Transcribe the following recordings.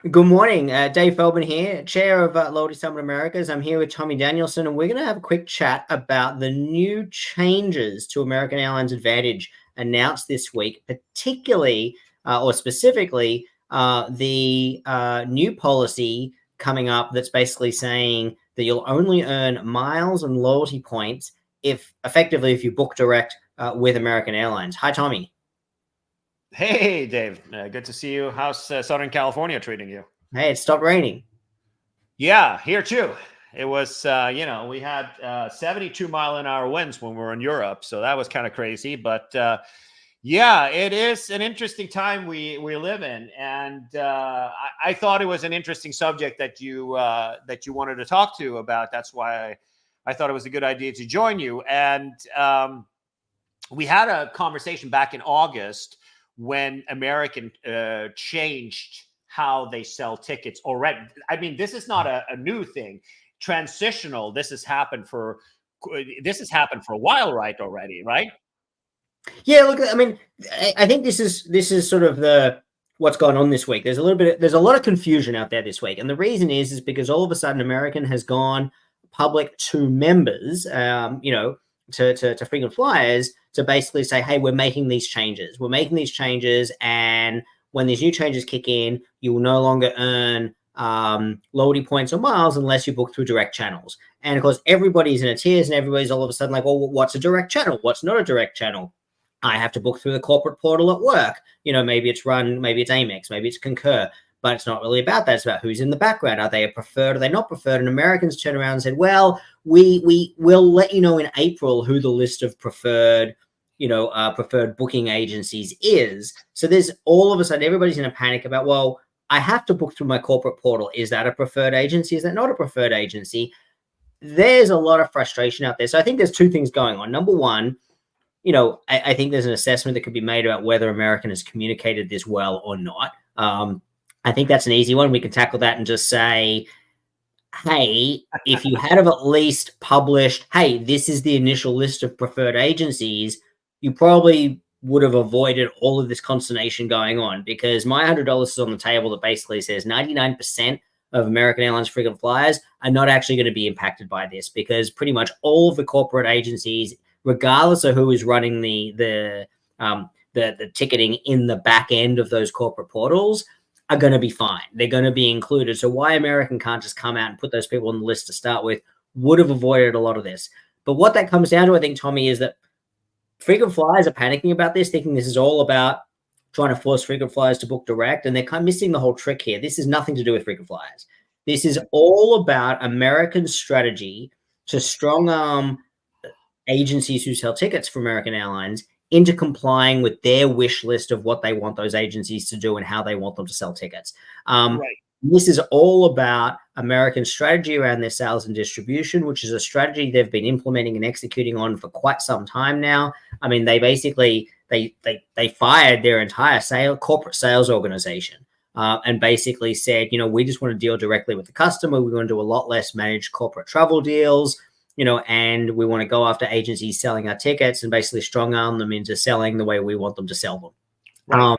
Good morning. Dave Feldman here, Chair of Loyalty Summit Americas. I'm here with Tommy Danielsen, and we're going to have a quick chat about the new changes to American Airlines Advantage announced this week, particularly or specifically the new policy coming up that's basically saying that you'll only earn miles and loyalty points if you book direct with American Airlines. Hi, Tommy. Hey, Dave. Good to see you. How's Southern California treating you? Hey, it stopped raining. Yeah, here too. It was, we had 72-mile-an-hour winds when we were in Europe, so that was kind of crazy. But yeah, it is an interesting time we live in, and I thought it was an interesting subject that you wanted to talk to about. That's why I thought it was a good idea to join you. And we had a conversation back in August when American changed how they sell tickets already. I mean, this is not a new thing. Transitional. This has happened for a while, right? Already, right? Yeah, look, I mean, I think this is sort of what's going on this week. There's a lot of confusion out there this week, and the reason is because all of a sudden American has gone public to members, to frequent flyers to basically say, hey, we're making these changes. We're making these changes, and when these new changes kick in, you will no longer earn loyalty points or miles unless you book through direct channels. And of course, everybody's in a tears, and everybody's all of a sudden like, well, what's a direct channel? What's not a direct channel? I have to book through the corporate portal at work. Maybe it's Amex, maybe it's Concur, but it's not really about that. It's about who's in the background. Are they a preferred? Are they not preferred? And Americans turn around and said, well, we will let you know in April who the list of preferred booking agencies is. So there's all of a sudden everybody's in a panic about, well, I have to book through my corporate portal. Is that a preferred agency? Is that not a preferred agency? There's a lot of frustration out there. So I think there's two things going on. Number one, I think there's an assessment that could be made about whether American has communicated this well or not. I think that's an easy one. We can tackle that and just say, hey, if you had have at least published, hey, this is the initial list of preferred agencies, you probably would have avoided all of this consternation going on, because my $100 is on the table that basically says 99% of American Airlines frequent flyers are not actually going to be impacted by this, because pretty much all of the corporate agencies, regardless of who is running the ticketing in the back end of those corporate portals, are going to be fine. They're going to be included. So why American can't just come out and put those people on the list to start with would have avoided a lot of this. But what that comes down to, I think, Tommy, is that frequent flyers are panicking about this, thinking this is all about trying to force frequent flyers to book direct, and they're kind of missing the whole trick here. This is nothing to do with frequent flyers. This is all about American strategy to strong arm agencies who sell tickets for American Airlines into complying with their wish list of what they want those agencies to do and how they want them to sell tickets. Right. This is all about American strategy around their sales and distribution, which is a strategy they've been implementing and executing on for quite some time now. I mean, they basically they fired their entire corporate sales organization and basically said, we just want to deal directly with the customer. We want to do a lot less managed corporate travel deals. And we want to go after agencies selling our tickets and basically strong arm them into selling the way we want them to sell them. Right.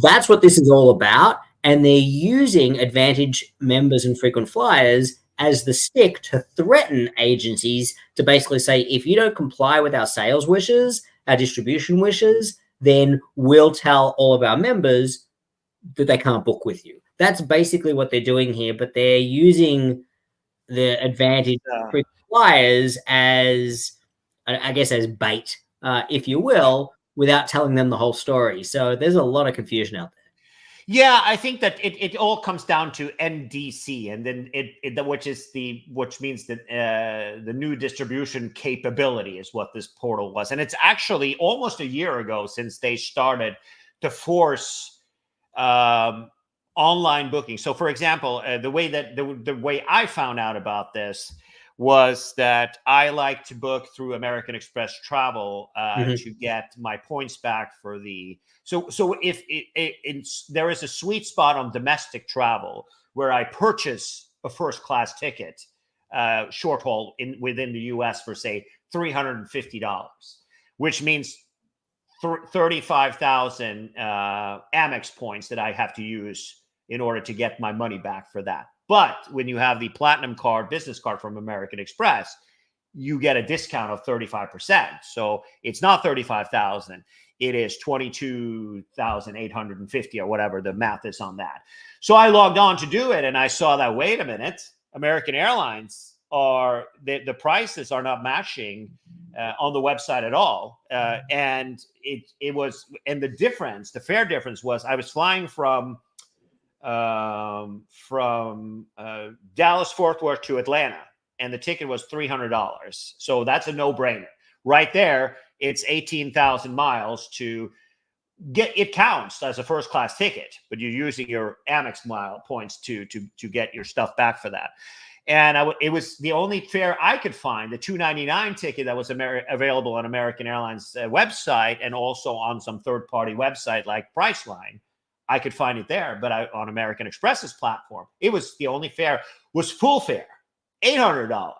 That's what this is all about. And they're using Advantage members and frequent flyers as the stick to threaten agencies to basically say, if you don't comply with our sales wishes, our distribution wishes, then we'll tell all of our members that they can't book with you. That's basically what they're doing here, but they're using the Advantage frequent flyers as, I guess, as bait, if you will, without telling them the whole story. So there's a lot of confusion out there. Yeah, I think that it all comes down to NDC, and then which means that the new distribution capability is what this portal was, and it's actually almost a year ago since they started to force online booking. So, for example, the way I found out about this was that I like to book through American Express Travel to get my points back for the. So if there is a sweet spot on domestic travel where I purchase a first class ticket, short haul within the U.S. for say $350, which means 35,000 Amex points that I have to use in order to get my money back for that. But when you have the platinum card, business card from American Express, you get a discount of 35%. So it's not 35,000. It is 22,850 or whatever the math is on that. So I logged on to do it, and I saw that, wait a minute, American Airlines are, the prices are not matching on the website at all. And it was, and the difference, the fare difference was, I was flying from Dallas Fort Worth to Atlanta, and the ticket was $300. So that's a no-brainer right there. It's 18,000 miles to get, it counts as a first class ticket, but you're using your Amex mile points to get your stuff back for that. And it was the only fare I could find, the $299 ticket that was available on American Airlines website, and also on some third-party website like Priceline. I could find it there, but on American Express's platform, it was the only fare was full fare, $800.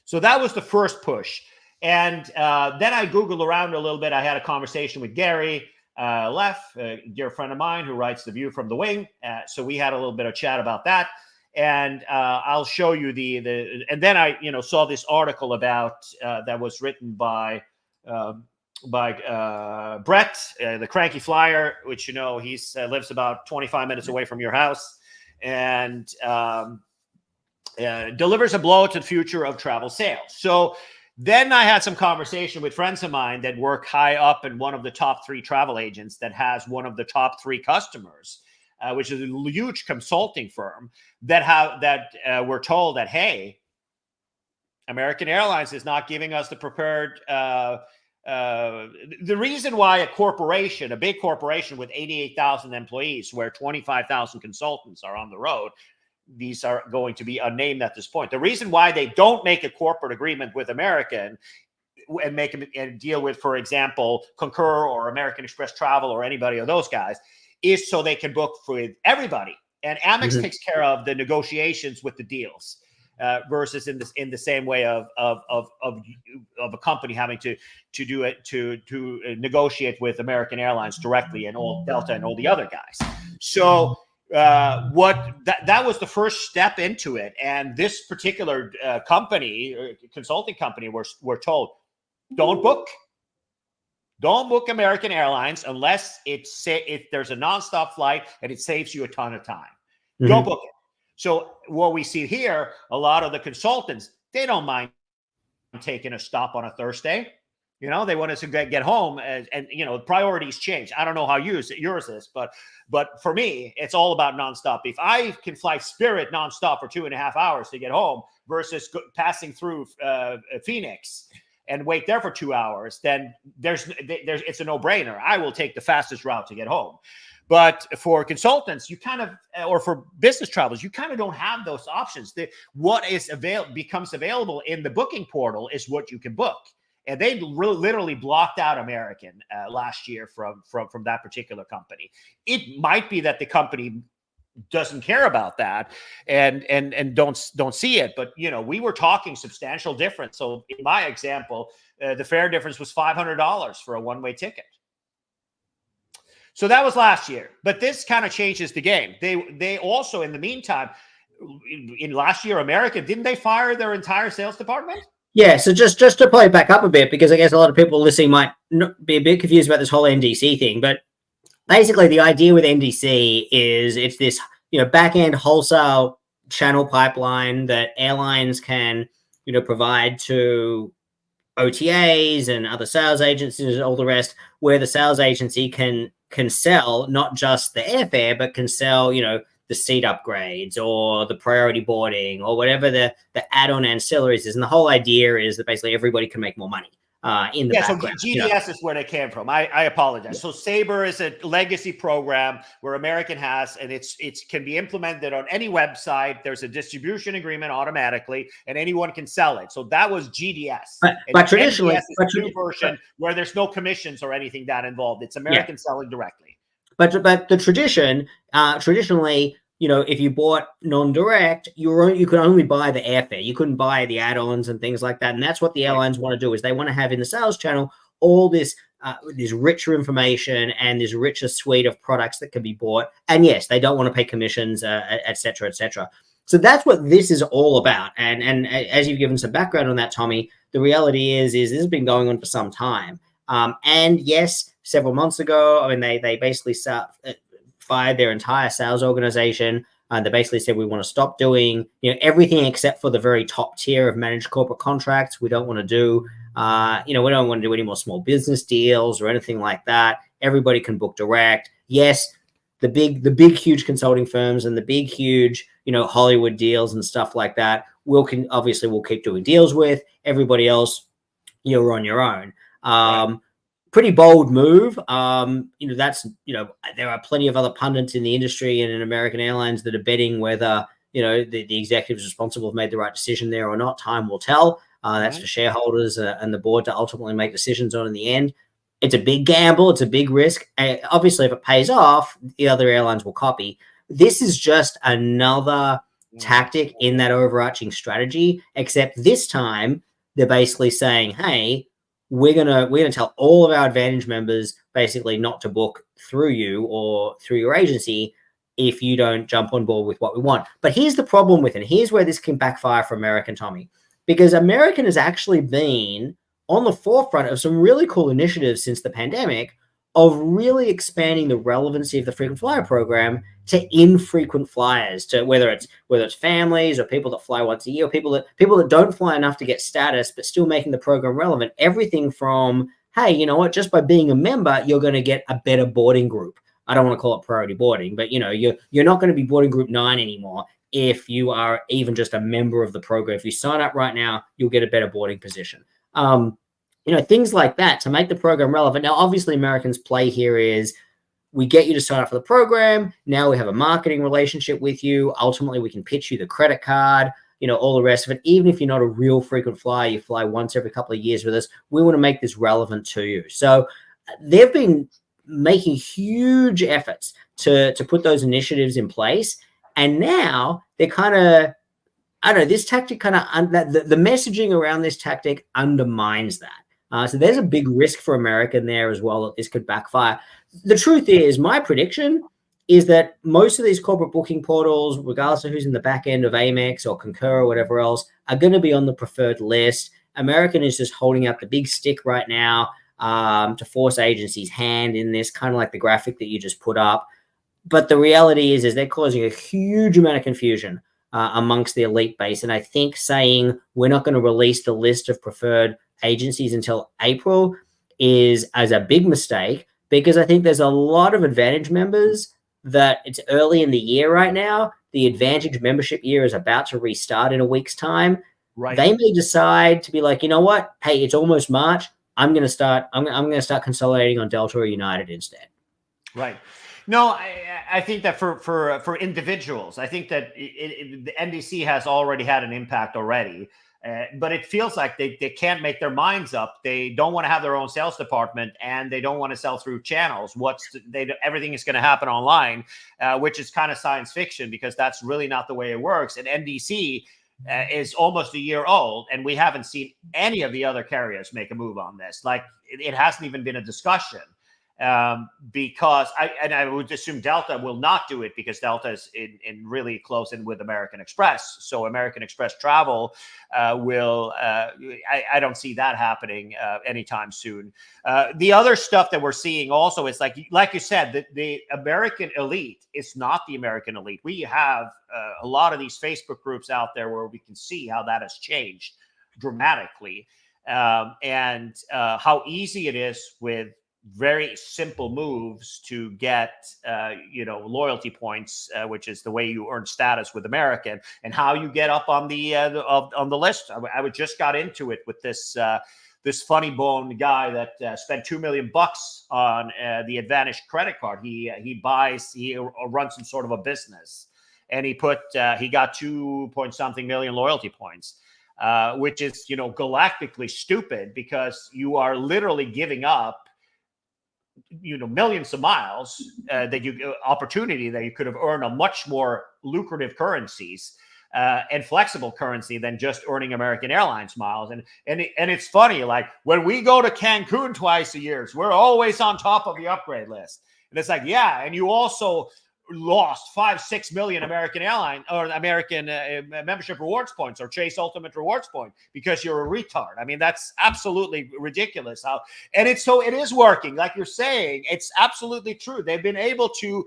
So that was the first push. And then I Googled around a little bit. I had a conversation with Gary Leff, a dear friend of mine who writes The View from the Wing. So we had a little bit of chat about that. And I'll show you and then I, saw this article about that was written by Brett, the cranky flyer, which, he's lives about 25 minutes away from your house, and delivers a blow to the future of travel sales. So then I had some conversation with friends of mine that work high up in one of the top 3 travel agents that has one of the top 3 customers, which is a huge consulting firm that were told that, hey, American Airlines is not giving us the prepared. The reason why a big corporation with 88,000 employees, where 25,000 consultants are on the road, these are going to be unnamed at this point. The reason why they don't make a corporate agreement with American and make and deal with, for example, Concur or American Express Travel or anybody of those guys, is so they can book with everybody. And Amex takes care of the negotiations with the deals, versus in the same way of a company having to do it to negotiate with American Airlines directly, and all Delta and all the other guys. So that was the first step into it. And this particular consulting company, were told, don't book American Airlines unless if there's a nonstop flight and it saves you a ton of time. Don't book it. So what we see here, a lot of the consultants, they don't mind taking a stop on a Thursday. They want us to get home, and priorities change. I don't know how yours is, but for me, it's all about nonstop. If I can fly Spirit nonstop for 2.5 hours to get home versus passing through Phoenix and wait there for 2 hours, then it's a no-brainer. I will take the fastest route to get home. But for consultants, you kind of, or for business travelers, you kind of don't have those options. What becomes available in the booking portal is what you can book. And they literally blocked out American last year from that particular company. It might be that the company doesn't care about that and don't see it. But we were talking substantial difference. So in my example, the fare difference was $500 for a one-way ticket. So that was last year. But this kind of changes the game. They also, in the meantime, in last year, American, didn't they fire their entire sales department? Yeah, so just to play back up a bit, because I guess a lot of people listening might be a bit confused about this whole NDC thing, but basically the idea with NDC is it's this, back-end wholesale channel pipeline that airlines can, provide to OTAs and other sales agencies and all the rest, where the sales agency can sell not just the airfare, but can sell, the seat upgrades or the priority boarding or whatever the add-on ancillaries is. And the whole idea is that basically everybody can make more money in the background. So GDS is where they came from. I apologize. So Sabre is a legacy program where American has, and it can be implemented on any website. There's a distribution agreement automatically, and anyone can sell it. So that was GDS. But traditionally, GDS is a new version where there's no commissions or anything that involved. It's American selling directly. But the traditionally, if you bought non-direct, you could only buy the airfare. You couldn't buy the add-ons and things like that. And that's what the airlines want to do, is they want to have in the sales channel all this there's richer information and there's a richer suite of products that can be bought. And yes, they don't want to pay commissions, et cetera, et cetera. So that's what this is all about. And as you've given some background on that, Tommy, the reality is this has been going on for some time. And yes, several months ago, I mean, they basically fired their entire sales organization. They basically said we want to stop doing everything except for the very top tier of managed corporate contracts. We don't want to do we don't want to do any more small business deals or anything like that. Everybody can book direct. Yes, the big huge consulting firms and the big huge Hollywood deals and stuff like that we'll keep doing deals with. Everybody else, you're on your own. Right. Pretty bold move. There are plenty of other pundits in the industry and in American Airlines that are betting whether the executives responsible have made the right decision there or not. Time will tell. That's for shareholders and the board to ultimately make decisions on in the end. It's a big gamble. It's a big risk. Obviously, if it pays off, the other airlines will copy. This is just another tactic in that overarching strategy, except this time they're basically saying, hey, we're gonna tell all of our Advantage members basically not to book through you or through your agency if you don't jump on board with what we want. But here's the problem with it. Here's where this can backfire for American, Tommy, because American has actually been on the forefront of some really cool initiatives since the pandemic of really expanding the relevancy of the frequent flyer program to infrequent flyers, to whether it's families or people that fly once a year, or people that don't fly enough to get status but still making the program relevant. Everything from, hey, you know what, just by being a member, you're going to get a better boarding group. I don't want to call it priority boarding, but you're not going to be boarding group 9 anymore if you are even just a member of the program. If you sign up right now, you'll get a better boarding position. Things like that to make the program relevant. Now, obviously, Americans' play here is we get you to sign up for the program. Now we have a marketing relationship with you. Ultimately, we can pitch you the credit card, all the rest of it. Even if you're not a real frequent flyer, you fly once every couple of years with us, we want to make this relevant to you. So they've been making huge efforts to put those initiatives in place. And now they're kind of, I don't know, this tactic kind of, the messaging around this tactic undermines that. So there's a big risk for American there as well that this could backfire. The truth is, my prediction is that most of these corporate booking portals, regardless of who's in the back end of Amex or Concur or whatever else, are going to be on the preferred list. American is just holding out the big stick right now to force agencies' hand in this, kind of like the graphic that you just put up. But the reality is they're causing a huge amount of confusion amongst the elite base. And I think saying we're not going to release the list of preferred agencies until April is as a big mistake, because I think there's a lot of Advantage members that it's early in the year right now. The Advantage membership year is about to restart in a week's time. Right. They may decide to be like, you know what? Hey, it's almost March. I'm going to start consolidating on Delta or United instead. Right. No, I think that for individuals, I think that the NDC has already had an impact already. But it feels like they can't make their minds up. They don't want to have their own sales department, and they don't want to sell through channels. Everything is going to happen online, which is kind of science fiction, because that's really not the way it works. And NDC is almost a year old, and we haven't seen any of the other carriers make a move on this. Like, it hasn't even been a discussion. Because I would assume Delta will not do it, because Delta is in really close in with American Express. So American Express travel will, I don't see that happening anytime soon. The other stuff that we're seeing also is like you said, the American elite is not the American elite. We have a lot of these Facebook groups out there where we can see how that has changed dramatically, and how easy it is with very simple moves to get loyalty points, which is the way you earn status with American, and how you get up on the list. I just got into it with this funny bone guy that spent $2 million on the Advantage credit card. He runs some sort of a business, and he got 2 point something million loyalty points, which is galactically stupid, because you are literally giving up millions of miles opportunity that you could have earned on much more lucrative currencies. and flexible currency than just earning American Airlines miles. And it's funny, like when we go to Cancun twice a year, we're always on top of the upgrade list. And it's like, yeah, and you also lost 5-6 million American Airline or American membership rewards points or Chase Ultimate Rewards point because you're a retard. I mean, that's absolutely ridiculous. And it is working, like you're saying. It's absolutely true. They've been able to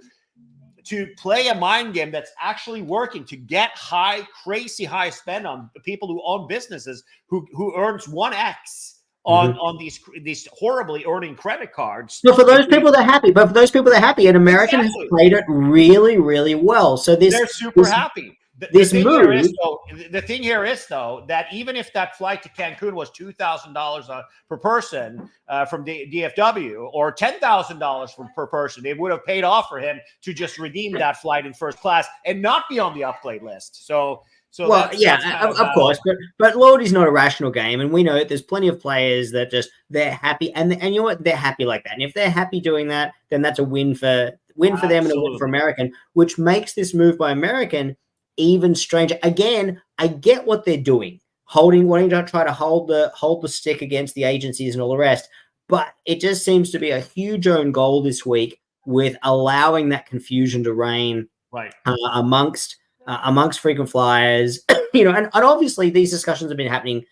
play a mind game that's actually working to get crazy high spend on people who own businesses who earns 1x on these horribly earning credit cards. But for those people, they're happy. And American has played it really, really well. So they're super happy. The thing here is though that even if that flight to Cancun was $2,000 per person from DFW or $10,000 per person, it would have paid off for him to just redeem that flight in first class and not be on the upgrade list. So of course, but loyalty's not a rational game, and we know there's plenty of players that they're happy, and you know what, they're happy like that, and if they're happy doing that, then that's a win for them and a win for American, which makes this move by American even stranger. Again, I get what they're doing, wanting to try to hold the stick against the agencies and all the rest, but it just seems to be a huge own goal this week with allowing that confusion to reign amongst frequent flyers, and obviously these discussions have been happening,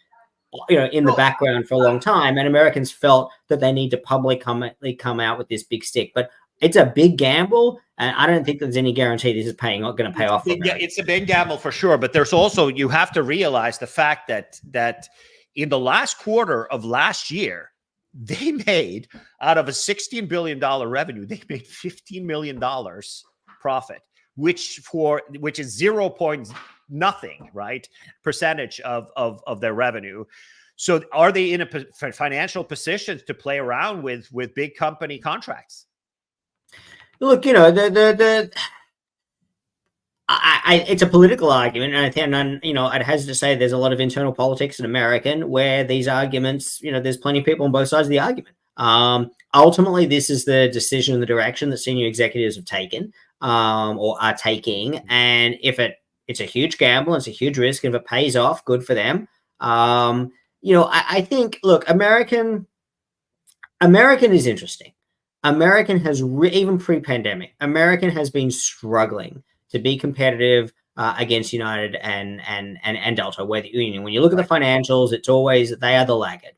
in the background for a long time, and Americans felt that they need to publicly come out with this big stick, but it's a big gamble, and I don't think there's any guarantee this is going to pay off. Yeah, it's a big gamble for sure, but there's also, you have to realize the fact that in the last quarter of last year, they made, out of a $16 billion revenue, they made $15 million profit, which is 0 point nothing, right, percentage of their revenue. So are they in a financial position to play around with big company contracts? Look, it's a political argument, and I think, I'd hesitate to say there's a lot of internal politics in American where these arguments, there's plenty of people on both sides of the argument. Ultimately, this is the decision and the direction that senior executives have taken, or are taking, and if it's a huge gamble, and it's a huge risk, and if it pays off, good for them. I think, look, American is interesting. American has even pre-pandemic, American has been struggling to be competitive against United and Delta. When you look at the financials, it's always they are the laggard.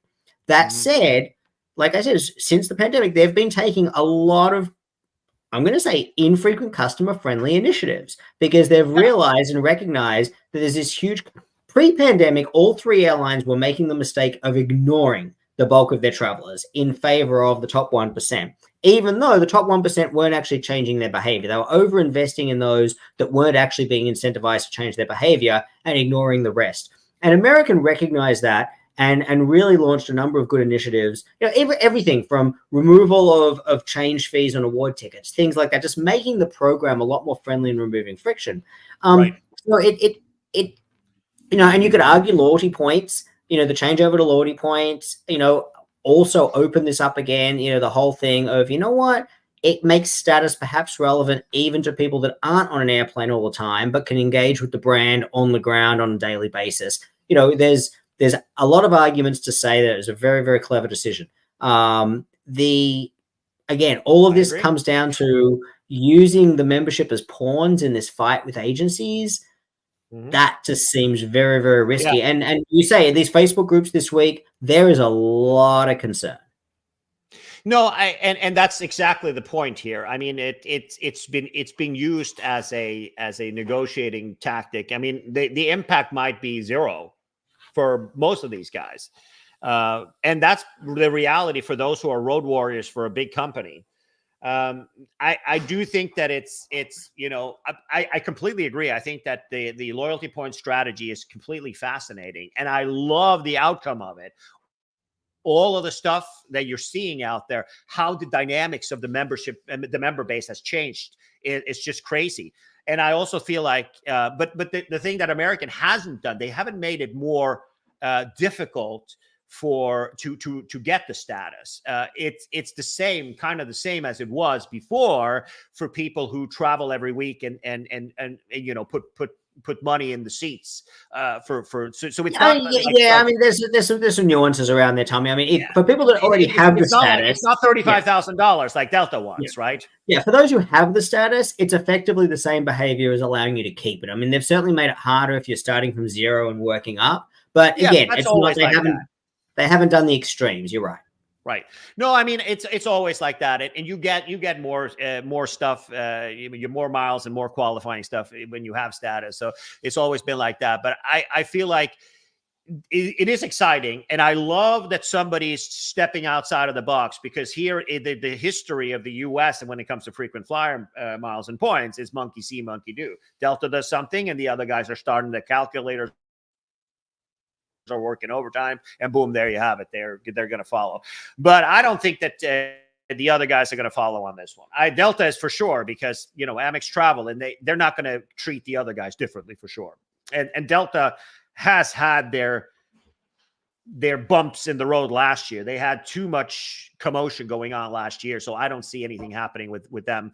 That said, like I said, since the pandemic, they've been taking a lot of, I'm going to say, infrequent customer-friendly initiatives because they've realized and recognized that there's this huge pre-pandemic. All three airlines were making the mistake of ignoring the bulk of their travelers in favor of the top 1%, even though the top 1% weren't actually changing their behavior. They were over-investing in those that weren't actually being incentivized to change their behavior and ignoring the rest. And American recognized that and really launched a number of good initiatives, everything from removal of change fees on award tickets, things like that, just making the program a lot more friendly and removing friction. So and you could argue loyalty points, the changeover to loyalty points, also open this up again, the whole thing of, it makes status perhaps relevant even to people that aren't on an airplane all the time, but can engage with the brand on the ground on a daily basis. There's a lot of arguments to say that it was a very, very clever decision. All of this comes down to using the membership as pawns in this fight with agencies. That just seems very, very risky. Yeah. And you say in these Facebook groups this week, there is a lot of concern. No, and that's exactly the point here. I mean, it's being used as a negotiating tactic. I mean, the impact might be zero for most of these guys. And that's the reality for those who are road warriors for a big company. I do think that it's I completely agree. I think that the loyalty point strategy is completely fascinating, and I love the outcome of it. All of the stuff that you're seeing out there, how the dynamics of the membership and the member base has changed, it's just crazy. And I also feel like, but the thing that American hasn't done, they haven't made it more difficult to get the status. It's the same as it was before for people who travel every week and put money in the seats so it's I not mean, yeah. I mean, there's some nuances around there, Tommy. I mean, yeah. for people that already have the It's not like status, it's not yeah, $35,000 like Delta yeah. wants, right? Yeah, for those who have the status, it's effectively the same behavior as allowing you to keep it. I mean, they've certainly made it harder if you're starting from zero and working up. But Yeah, again, that's it's not always like that. they haven't done the extremes. You're right. Right. No, I mean it's always like that, and you get more stuff, you more miles and more qualifying stuff when you have status. So it's always been like that. But I feel like it is exciting, and I love that somebody's stepping outside of the box, because here the history of the U.S. and when it comes to frequent flyer miles and points is monkey see, monkey do. Delta does something, and the other guys are starting the calculators are working overtime, and boom, there you have it. They're going to follow. But I don't think that the other guys are going to follow on this one. Delta is for sure, because Amex Travel, and they're not going to treat the other guys differently for sure. And Delta has had their bumps in the road last year. They had too much commotion going on last year, so I don't see anything happening with them.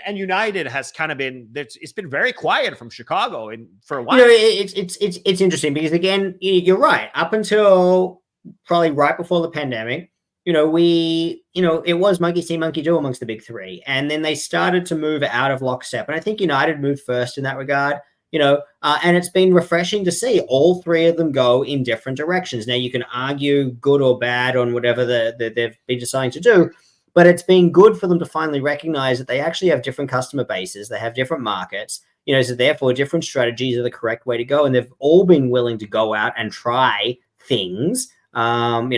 And United has kind of been, it's been very quiet from Chicago and for a while. It's interesting because, again, you're right. Up until probably right before the pandemic, it was monkey see, monkey do amongst the big three, and then they started to move out of lockstep. And I think United moved first in that regard. And it's been refreshing to see all three of them go in different directions. Now, you can argue good or bad on whatever they've been deciding to do, but it's been good for them to finally recognize that they actually have different customer bases. They have different markets, so therefore different strategies are the correct way to go. And they've all been willing to go out and try things, not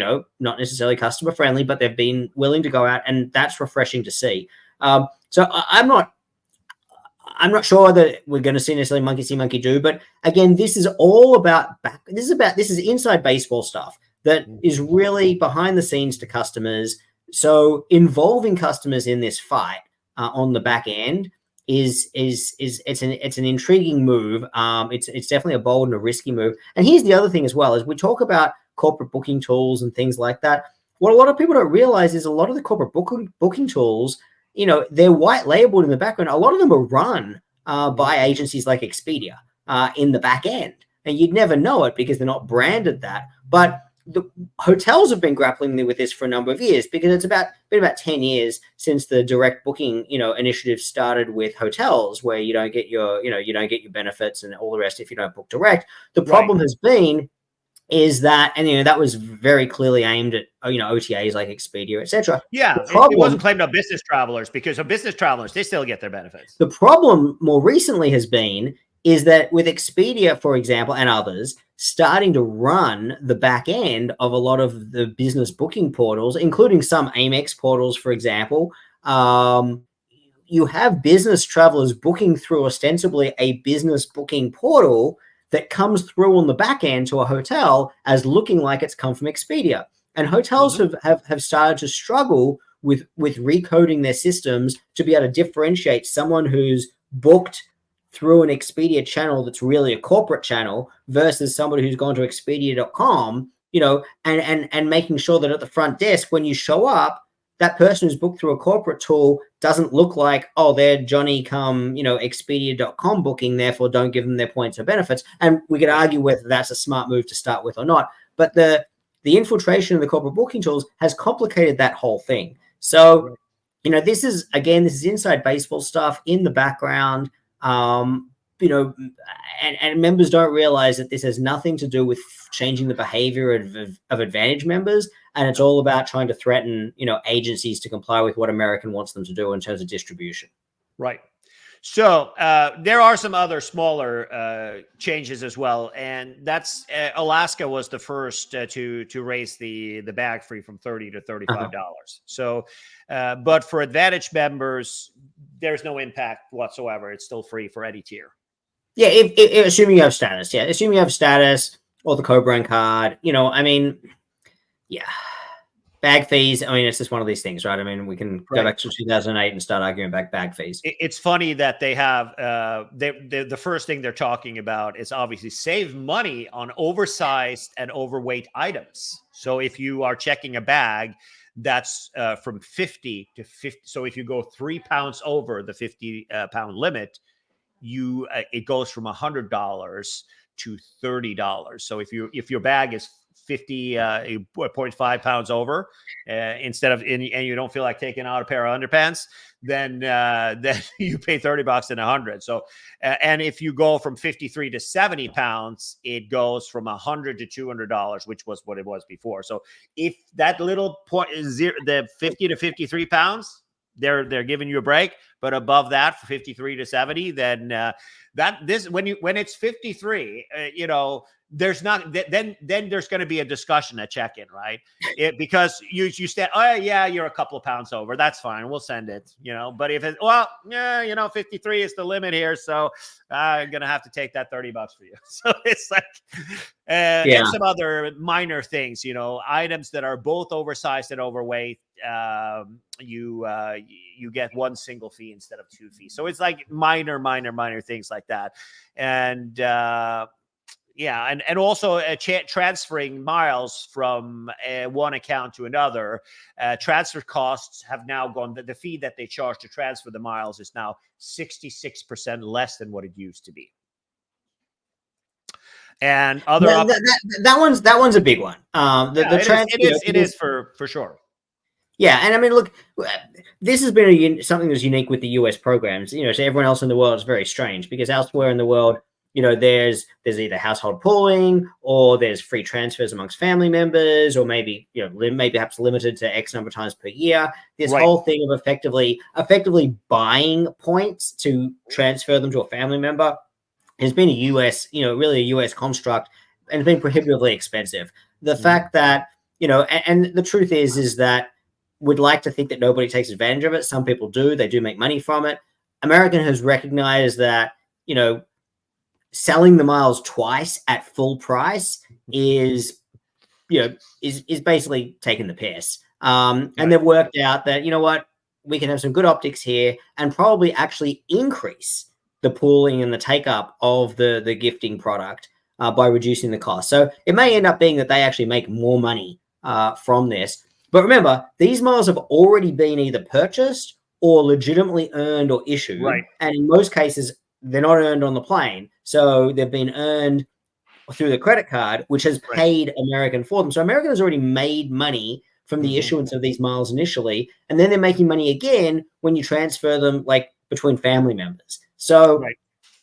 necessarily customer friendly, but they've been willing to go out, and that's refreshing to see. So I'm not sure that we're going to see necessarily monkey see, monkey do, but again, this is all about this is inside baseball stuff that is really behind the scenes to customers. So involving customers in this fight on the back end is it's an intriguing move. It's definitely a bold and a risky move. And here's the other thing as well: as we talk about corporate booking tools and things like that, what a lot of people don't realize is a lot of the corporate booking tools, they're white labeled in the background. A lot of them are run by agencies like Expedia in the back end. And you'd never know it because they're not branded that. But the hotels have been grappling with this for a number of years, because it's been about 10 years since the direct booking, initiative started with hotels, where you don't get your benefits and all the rest if you don't book direct. The problem has been is that, and that was very clearly aimed at OTAs like Expedia, etc. Yeah, it wasn't claimed on business travelers, because of business travelers, they still get their benefits. The problem more recently has been is that with Expedia, for example, and others starting to run the back end of a lot of the business booking portals, including some Amex portals, for example, you have business travelers booking through ostensibly a business booking portal that comes through on the back end to a hotel as looking like it's come from Expedia. And hotels have started to struggle with recoding their systems to be able to differentiate someone who's booked through an Expedia channel that's really a corporate channel versus somebody who's gone to Expedia.com, and making sure that at the front desk, when you show up, that person who's booked through a corporate tool doesn't look like, oh, they're Johnny come, Expedia.com booking, therefore don't give them their points or benefits. And we could argue whether that's a smart move to start with or not. But the infiltration of the corporate booking tools has complicated that whole thing. So, this is inside baseball stuff in the background. And members don't realize that this has nothing to do with changing the behavior of Advantage members. And it's all about trying to threaten, agencies to comply with what American wants them to do in terms of distribution. Right. So there are some other smaller changes as well, and that's Alaska was the first to raise the bag fee from $30 to $35. So, but for Advantage members, there's no impact whatsoever. It's still free for any tier. Yeah, if assuming you have status. Yeah, assuming you have status or the co-brand card. Bag fees. I mean, it's just one of these things, right? I mean, we can go back to 2008 and start arguing about bag fees. It's funny that they have the first thing they're talking about is obviously save money on oversized and overweight items. So if you are checking a bag that's from 50 to 50, so if you go 3 pounds over the 50 pound limit, it goes from $100 to $30. So if your bag is 50.5 pounds over, instead of and you don't feel like taking out a pair of underpants, then you pay $30 and 100. So and if you go from 53 to 70 pounds, it goes from $100 to $200, which was what it was before. So if that little point is the 50 to 53 pounds, they're giving you a break. But above that, for 53 to 70, then when it's 53, there's not then there's going to be a discussion at check-in, right? Because you stand, oh yeah, you're a couple of pounds over, that's fine, we'll send it, but if it's 53 is the limit here, so I'm gonna have to take that $30 for you. So it's like and some other minor things, items that are both oversized and overweight, you get one single fee instead of two fees. So it's like minor things like that. And and also transferring miles from one account to another. Transfer costs have now gone. The fee that they charge to transfer the miles is now 66% less than what it used to be. And other that one's a big one. It is for sure. Yeah, and I mean, look, this has been something that's unique with the US programs. So everyone else in the world is very strange, because elsewhere in the world, there's either household pooling, or there's free transfers amongst family members, or maybe perhaps limited to X number of times per year. This whole thing of effectively buying points to transfer them to a family member has been a US, really a US construct, and been prohibitively expensive. The fact that, and the truth is that we'd like to think that nobody takes advantage of it. Some people do. They do make money from it. American has recognized that, selling the miles twice at full price is basically taking the piss. And they've worked out that, we can have some good optics here and probably actually increase the pooling and the take up of the gifting product by reducing the cost. So it may end up being that they actually make more money from this. But remember, these miles have already been either purchased or legitimately earned or issued. Right. And in most cases, they're not earned on the plane. So they've been earned through the credit card, which has paid American for them. So American has already made money from the issuance of these miles initially. And then they're making money again when you transfer them, like, between family members. So,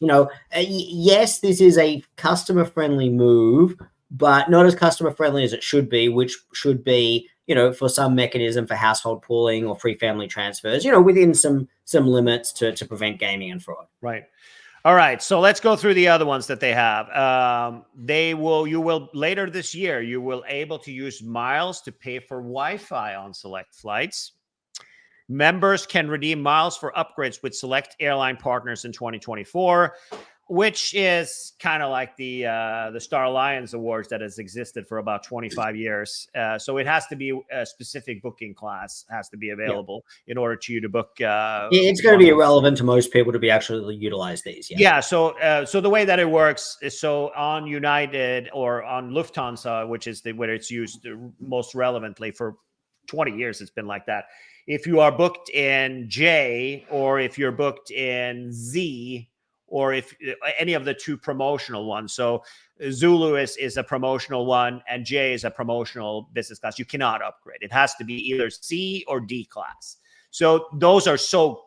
yes, this is a customer-friendly move, but not as customer-friendly as it should be, which should be, for some mechanism for household pooling or free family transfers, within some limits to prevent gaming and fraud. Right. All right. So let's go through the other ones that they have. You will later this year, you will able to use miles to pay for Wi-Fi on select flights. Members can redeem miles for upgrades with select airline partners in 2024. Which is kind of like the Star Alliance Awards that has existed for about 25 years. So it has to be a specific booking class has to be available in order to you to book. It's going to be irrelevant to most people to be actually utilize these. Yeah. So the way that it works is, so on United or on Lufthansa, which is where it's used most relevantly for 20 years, it's been like that. If you are booked in J, or if you're booked in Z, or if any of the two promotional ones. So Zulu is a promotional one, and J is a promotional business class. You cannot upgrade. It has to be either C or D class. So those are so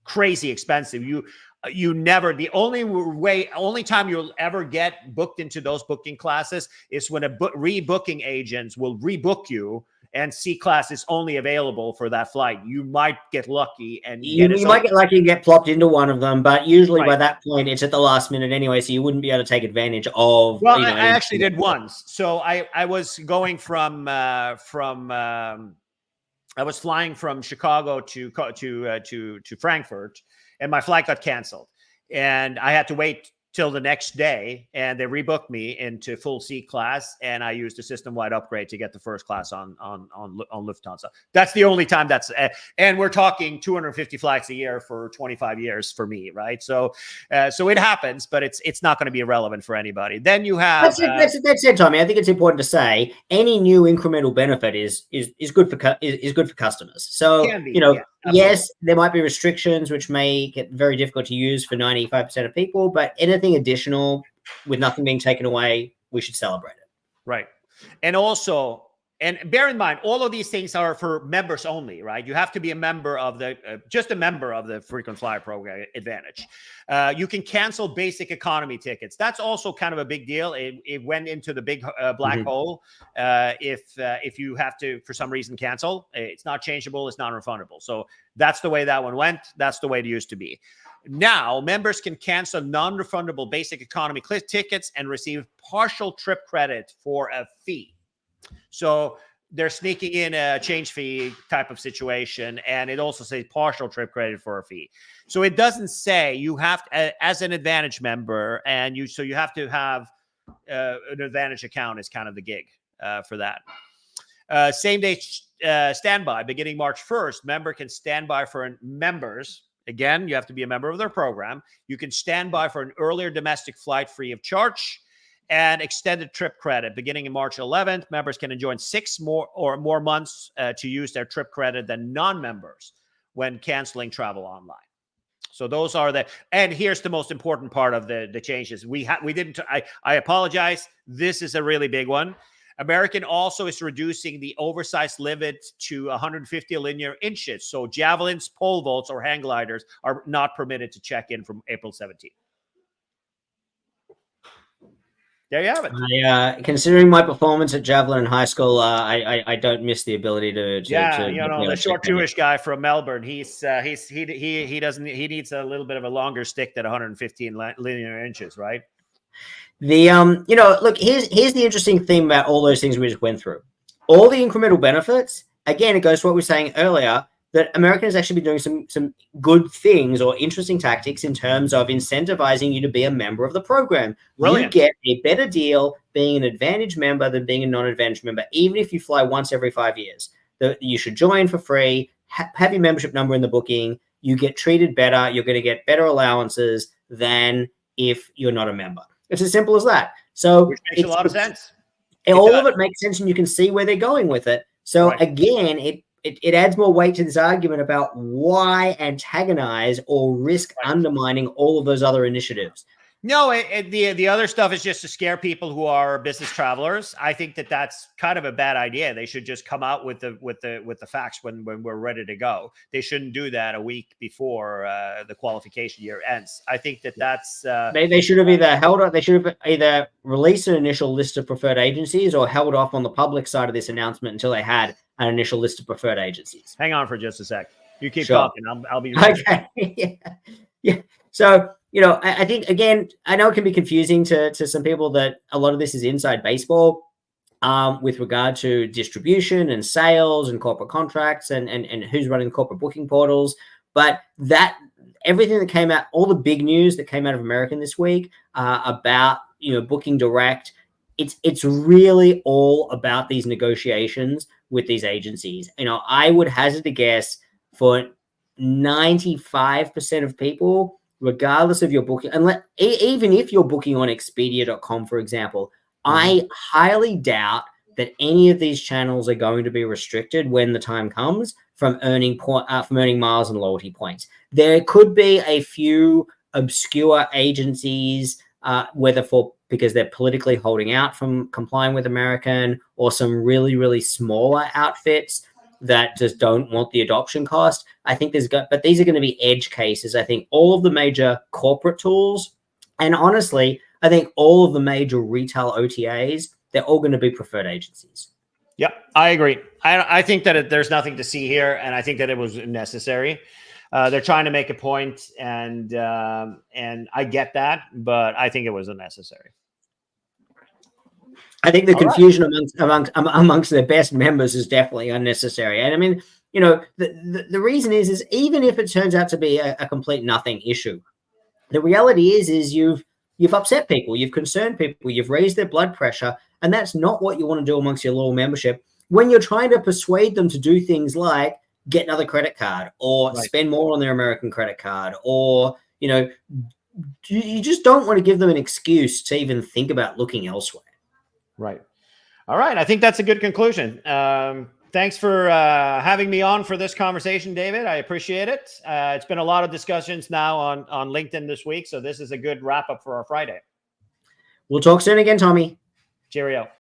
crazy expensive. You never, the only time you'll ever get booked into those booking classes is when rebooking agents will rebook you, and C class is only available for that flight. You might get lucky and you might get lucky and get plopped into one of them, but usually by that point it's at the last minute anyway, so you wouldn't be able to take advantage of. Well, I actually did once. So I was going I was flying from Chicago to Frankfurt, and my flight got canceled, and I had to wait till the next day, and they rebooked me into full C class, and I used a system-wide upgrade to get the first class on Lufthansa. That's the only time and we're talking 250 flights a year for 25 years for me, right? So it happens, but it's not going to be irrelevant for anybody. Then you have that's it, Tommy. I think it's important to say any new incremental benefit is good for customers. So yes, there might be restrictions which make it very difficult to use for 95% of people, but anything additional with nothing being taken away, we should celebrate it. Right. And also, and bear in mind, all of these things are for members only, right? You have to be a member of the, just a member of the frequent flyer program advantage. You can cancel basic economy tickets. That's also kind of a big deal. It went into the big black hole. If you have to, for some reason, cancel, it's not changeable. It's non-refundable. So that's the way that one went. That's the way it used to be. Now, members can cancel non-refundable basic economy tickets and receive partial trip credit for a fee. So they're sneaking in a change fee type of situation, and it also says partial trip credit for a fee. So it doesn't say you have to, as an Advantage member, and you have to have an Advantage account is kind of the gig for that. Same day standby beginning March 1st. Member can stand by for members. Again, you have to be a member of their program. You can stand by for an earlier domestic flight free of charge. And extended trip credit beginning in March 11th. Members can enjoy 6 more months to use their trip credit than non-members when canceling travel online. So those are and here's the most important part of the changes. I apologize. This is a really big one. American also is reducing the oversized limit to 150 linear inches. So javelins, pole vaults, or hang gliders are not permitted to check in from April 17th. There you have it. Considering my performance at javelin in high school, I don't miss the ability to the short Jewish guy from Melbourne. He needs a little bit of a longer stick than 115 linear inches, right? Look, here's the interesting thing about all those things we just went through. All the incremental benefits. Again, it goes to what we were saying earlier, that American has actually been doing some good things or interesting tactics in terms of incentivizing you to be a member of the program. Brilliant. You get a better deal being an Advantage member than being a non-Advantage member, even if you fly once every 5 years. You should join for free, have your membership number in the booking. You get treated better. You're going to get better allowances than if you're not a member. It's as simple as that. So which makes a lot of sense. All of it makes sense, and you can see where they're going with it. So again, it adds more weight to this argument about why antagonize or risk undermining all of those other initiatives. No, the other stuff is just to scare people who are business travelers. I think that's kind of a bad idea. They should just come out with the facts when we're ready to go. They shouldn't do that a week before the qualification year ends. I think that's they should have either held up. They should have either released an initial list of preferred agencies or held off on the public side of this announcement until they had an initial list of preferred agencies. Hang on for just a sec. You keep talking. I'll be ready. Okay. Yeah. So. I think, again, I know it can be confusing to some people that a lot of this is inside baseball with regard to distribution and sales and corporate contracts and who's running corporate booking portals. But everything that came out, all the big news that came out of American this week about, booking direct, it's really all about these negotiations with these agencies. I would hazard a guess for 95% of people, regardless of your booking, even if you're booking on Expedia.com, for example, I highly doubt that any of these channels are going to be restricted when the time comes from earning miles and loyalty points. There could be a few obscure agencies, because they're politically holding out from complying with American, or some really, really smaller outfits that just don't want the adoption cost. I think but these are going to be edge cases. I think all of the major corporate tools, and honestly, I think all of the major retail OTAs, they're all going to be preferred agencies. Yep, I agree. I think that there's nothing to see here, and I think that it was necessary. They're trying to make a point, and I get that, but I think it was unnecessary. I think the confusion amongst their best members is definitely unnecessary. And I mean, the reason is even if it turns out to be a complete nothing issue, the reality is you've upset people, you've concerned people, you've raised their blood pressure, and that's not what you want to do amongst your loyal membership when you're trying to persuade them to do things like get another credit card or spend more on their American credit card, or, you just don't want to give them an excuse to even think about looking elsewhere. Right. All right. I think that's a good conclusion. Thanks for having me on for this conversation, David. I appreciate it. It's been a lot of discussions now on LinkedIn this week, so this is a good wrap up for our Friday. We'll talk soon again, Tommy. Cheerio.